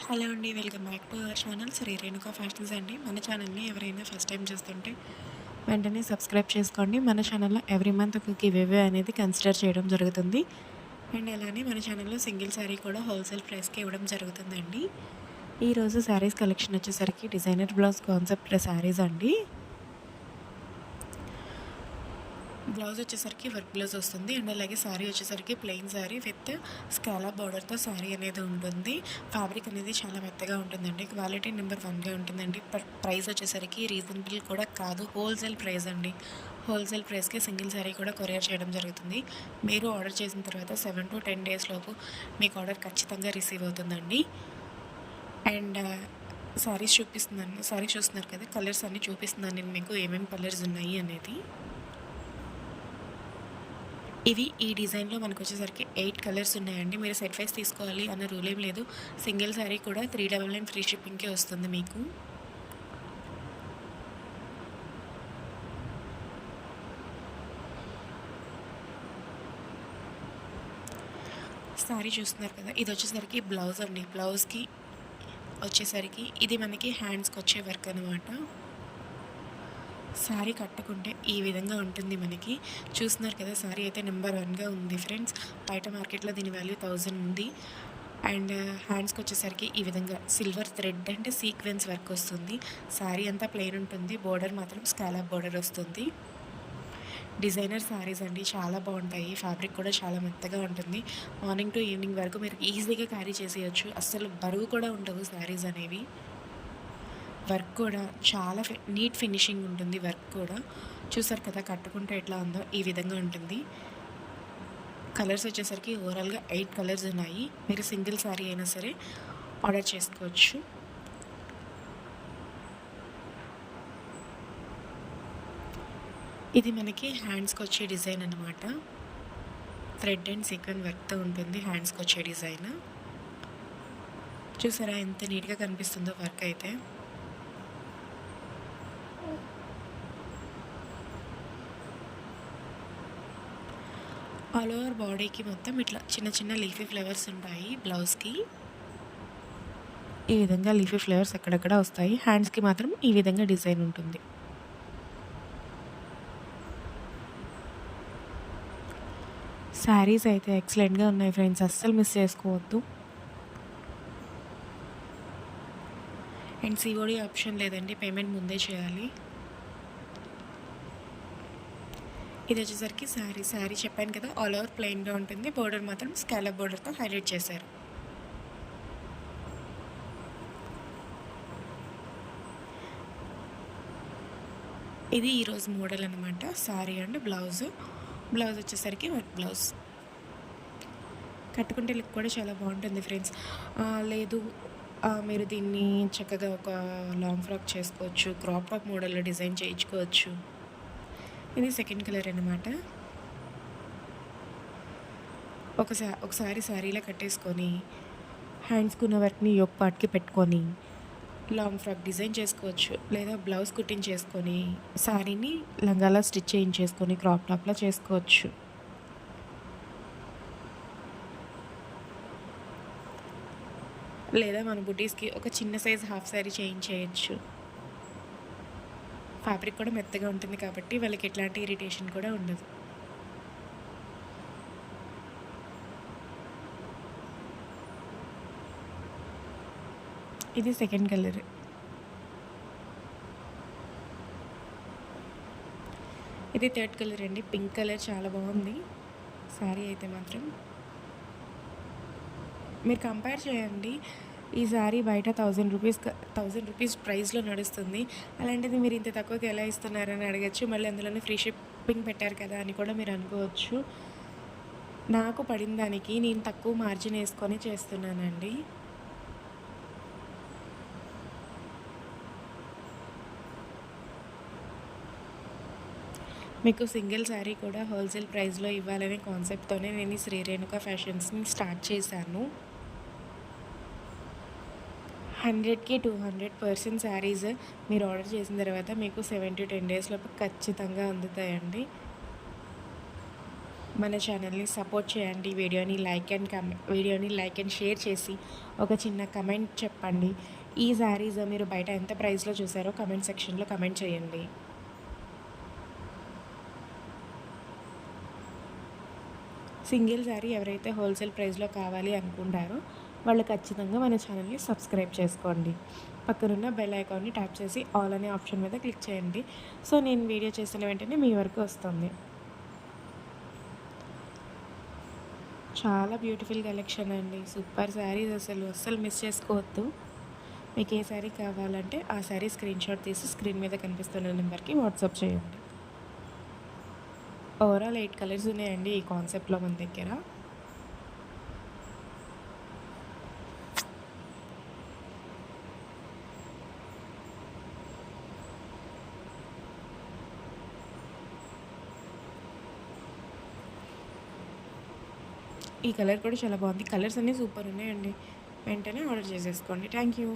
Hello అండి. Welcome back to our channel Shri Renuka fashions అండి. మన ఛానల్ని ఎవరైనా ఫస్ట్ టైం చూస్తుంటే వెంటనే సబ్స్క్రైబ్ చేసుకోండి. మన ఛానల్లో ఎవ్రీ మంత్ ఒక గివ్ అనేది కన్సిడర్ చేయడం జరుగుతుంది. అండ్ అలానే మన ఛానల్లో సింగిల్ శారీ కూడా హోల్సేల్ ప్రైస్కి ఇవ్వడం జరుగుతుందండి. ఈరోజు శారీస్ కలెక్షన్ వచ్చేసరికి డిజైనర్ బ్లౌజ్ కాన్సెప్ట్ శారీస్ అండి. బ్లౌజ్ వచ్చేసరికి వర్క్ బ్లౌజ్ వస్తుంది. అండ్ అలాగే శారీ వచ్చేసరికి ప్లెయిన్ శారీ విత్ స్కాలా బార్డర్తో శారీ అనేది ఉంటుంది. ఫ్యాబ్రిక్ అనేది చాలా మెత్తగా ఉంటుందండి. క్వాలిటీ నెంబర్ 1గా ఉంటుందండి. ప్రైస్ వచ్చేసరికి రీజనబుల్ కూడా కాదు, హోల్సేల్ ప్రైస్ అండి. హోల్సేల్ ప్రైస్కి సింగిల్ శారీ కూడా కొరియర్ చేయడం జరుగుతుంది. మీరు ఆర్డర్ చేసిన తర్వాత 7 to 10 డేస్ లోపు మీకు ఆర్డర్ ఖచ్చితంగా రిసీవ్ అవుతుందండి. అండ్ శారీస్ చూపిస్తున్నాను, శారీ చూస్తున్నారు కదా, కలర్స్ అన్నీ చూపిస్తున్నాను నేను మీకు ఏమేమి కలర్స్ ఉన్నాయి అనేది. ఇవి ఈ డిజైన్లో మనకు వచ్చేసరికి 8 కలర్స్ ఉన్నాయండి. మీరు సెట్ వైస్ తీసుకోవాలి అన్న రూల్ ఏం లేదు. సింగిల్ శారీ కూడా 399 ఫ్రీ షిప్పింగ్కే వస్తుంది మీకు. శారీ చూస్తున్నారు కదా, ఇది వచ్చేసరికి బ్లౌజ్ అండి. బ్లౌజ్కి వచ్చేసరికి ఇది మనకి హ్యాండ్స్కి వచ్చే వర్క్ అనమాట. శారీ కట్టుకుంటే ఈ విధంగా ఉంటుంది మనకి. చూస్తున్నారు కదా, శారీ అయితే నెంబర్ 1గా ఉంది ఫ్రెండ్స్. బయట మార్కెట్లో దీని వాల్యూ 1000 ఉంది. అండ్ హ్యాండ్స్కి వచ్చేసరికి ఈ విధంగా సిల్వర్ థ్రెడ్ అంటే సీక్వెన్స్ వర్క్ వస్తుంది. శారీ అంతా ప్లెయిన్ ఉంటుంది, బోర్డర్ మాత్రం స్కాలప్ బోర్డర్ వస్తుంది. డిజైనర్ శారీస్ అండి, చాలా బాగుంటాయి. ఫ్యాబ్రిక్ కూడా చాలా మెత్తగా ఉంటుంది. మార్నింగ్ టు ఈవినింగ్ వరకు మీరు ఈజీగా క్యారీ చేసేయచ్చు. అస్సలు బరువు కూడా ఉండవు శారీస్ అనేవి. వర్క్ కూడా చాలా నీట్ ఫినిషింగ్ ఉంటుంది. వర్క్ కూడా చూసారు కదా, కట్టుకుంటే ఎట్లా ఉందో ఈ విధంగా ఉంటుంది. కలర్స్ వచ్చేసరికి ఓవరాల్గా 8 కలర్స్ ఉన్నాయి. మీరు సింగిల్ శారీ అయినా సరే ఆర్డర్ చేసుకోవచ్చు. ఇది మనకి హ్యాండ్స్కి వచ్చే డిజైన్ అనమాట. థ్రెడ్ అండ్ సీక్వెన్ వర్క్తో ఉంటుంది హ్యాండ్స్కి వచ్చే డిజైన్. చూసారా ఎంత నీట్గా కనిపిస్తుందో వర్క్ అయితే. ఆల్ ఓవర్ బాడీకి మొత్తం ఇట్లా చిన్న చిన్న లీఫీ ఫ్లవర్స్ ఉంటాయి. బ్లౌజ్కి ఈ విధంగా లీఫీ ఫ్లవర్స్ ఎక్కడెక్కడ వస్తాయి. హ్యాండ్స్కి మాత్రం ఈ విధంగా డిజైన్ ఉంటుంది. శారీస్ అయితే ఎక్సలెంట్గా ఉన్నాయి ఫ్రెండ్స్, అస్సలు మిస్ చేసుకోవద్దు. అండ్ సిఓడి ఆప్షన్ లేదండి, పేమెంట్ ముందే చేయాలి. ఇది వచ్చేసరికి శారీ చెప్పాను కదా, ఆల్ ఓవర్ ప్లెయిన్గా ఉంటుంది. బోర్డర్ మాత్రం స్కాలప్ బోర్డర్తో హైలైట్ చేశారు. ఇది ఈరోజు మోడల్ అనమాట. శారీ అండ్ బ్లౌజ్ వచ్చేసరికి వర్క్ బ్లౌజ్. కట్టుకుంటే లుక్ కూడా చాలా బాగుంటుంది ఫ్రెండ్స్. లేదు మీరు దీన్ని చక్కగా ఒక లాంగ్ ఫ్రాక్ చేసుకోవచ్చు, క్రాప్ టాప్ మోడల్లో డిజైన్ చేయించుకోవచ్చు. ఇది సెకండ్ కలర్ అనమాట. ఒకసారి శారీలా కట్టేసుకొని హ్యాండ్స్కి ఉన్న వర్క్ని యోక్ పార్ట్కి పెట్టుకొని లాంగ్ ఫ్రాక్ డిజైన్ చేసుకోవచ్చు. లేదా బ్లౌజ్ కుట్టించేసుకొని శారీని లంగాలా స్టిచ్ చేయించేసుకొని క్రాప్ టాప్లా చేసుకోవచ్చు. లేదా మన బుటీస్కి ఒక చిన్న సైజ్ హాఫ్ శారీ చేయించేయచ్చు. ఫ్యాబ్రిక్ కూడా మెత్తగా ఉంటుంది కాబట్టి వాళ్ళకి ఎట్లాంటి ఇరిటేషన్ కూడా ఉండదు. ఇది సెకండ్ కలర్. ఇది థర్డ్ కలర్ అండి. పింక్ కలర్ చాలా బాగుంది శారీ అయితే మాత్రం. మీరు కంపేర్ చేయండి, ఈ శారీ బయట 1000 రూపీస్ ప్రైస్లో నడుస్తుంది. అలాంటిది మీరు ఇంత తక్కువకి ఎలా ఇస్తున్నారని అడగచ్చు. మళ్ళీ అందులోనే ఫ్రీ షిప్పింగ్ పెట్టారు కదా అని కూడా మీరు అనుకోవచ్చు. నాకు పడిన దానికి నేను తక్కువ మార్జిన్ వేసుకొని చేస్తున్నానండి. మీకు సింగిల్ శారీ కూడా హోల్సేల్ ప్రైస్లో ఇవ్వాలనే కాన్సెప్ట్తోనే నేను ఈ శ్రీ రేణుక ఫ్యాషన్స్ని స్టార్ట్ చేశాను. 100కి 200% శారీస్ మీరు ఆర్డర్ చేసిన తర్వాత మీకు 7 to 10 డేస్ లోపు ఖచ్చితంగా అందుతాయండి. మన ఛానల్ని సపోర్ట్ చేయండి. వీడియోని లైక్ అండ్ షేర్ చేసి ఒక చిన్న కమెంట్ చెప్పండి. ఈ శారీస్ మీరు బయట ఎంత ప్రైస్లో చూసారో కమెంట్ సెక్షన్లో కమెంట్ చేయండి. సింగిల్ శారీ ఎవరైతే హోల్సేల్ ప్రైస్లో కావాలి అనుకుంటారో వాళ్ళు ఖచ్చితంగా మన ఛానల్ని సబ్స్క్రైబ్ చేసుకోండి. పక్కనున్న బెల్ ఐకాన్ని ట్యాప్ చేసి ఆల్ అనే ఆప్షన్ మీద క్లిక్ చేయండి. సో నేను వీడియో చేసిన వెంటనే మీ వరకు వస్తుంది. చాలా బ్యూటిఫుల్ కలెక్షన్ అండి. సూపర్ శారీస్, అస్సలు మిస్ చేసుకోవద్దు. మీకు ఏ శారీ కావాలంటే ఆ శారీ స్క్రీన్షాట్ తీసి స్క్రీన్ మీద కనిపిస్తున్న నెంబర్కి వాట్సాప్ చేయండి. ఓవరాల్ 8 కలర్స్ ఉన్నాయండి ఈ కాన్సెప్ట్లో మన దగ్గర. ఈ కలర్ కూడా చాలా బాగుంది. కలర్స్ అన్నీ సూపర్ ఉన్నాయండి. వెంటనే ఆర్డర్ చేసేసుకోండి. Thank you.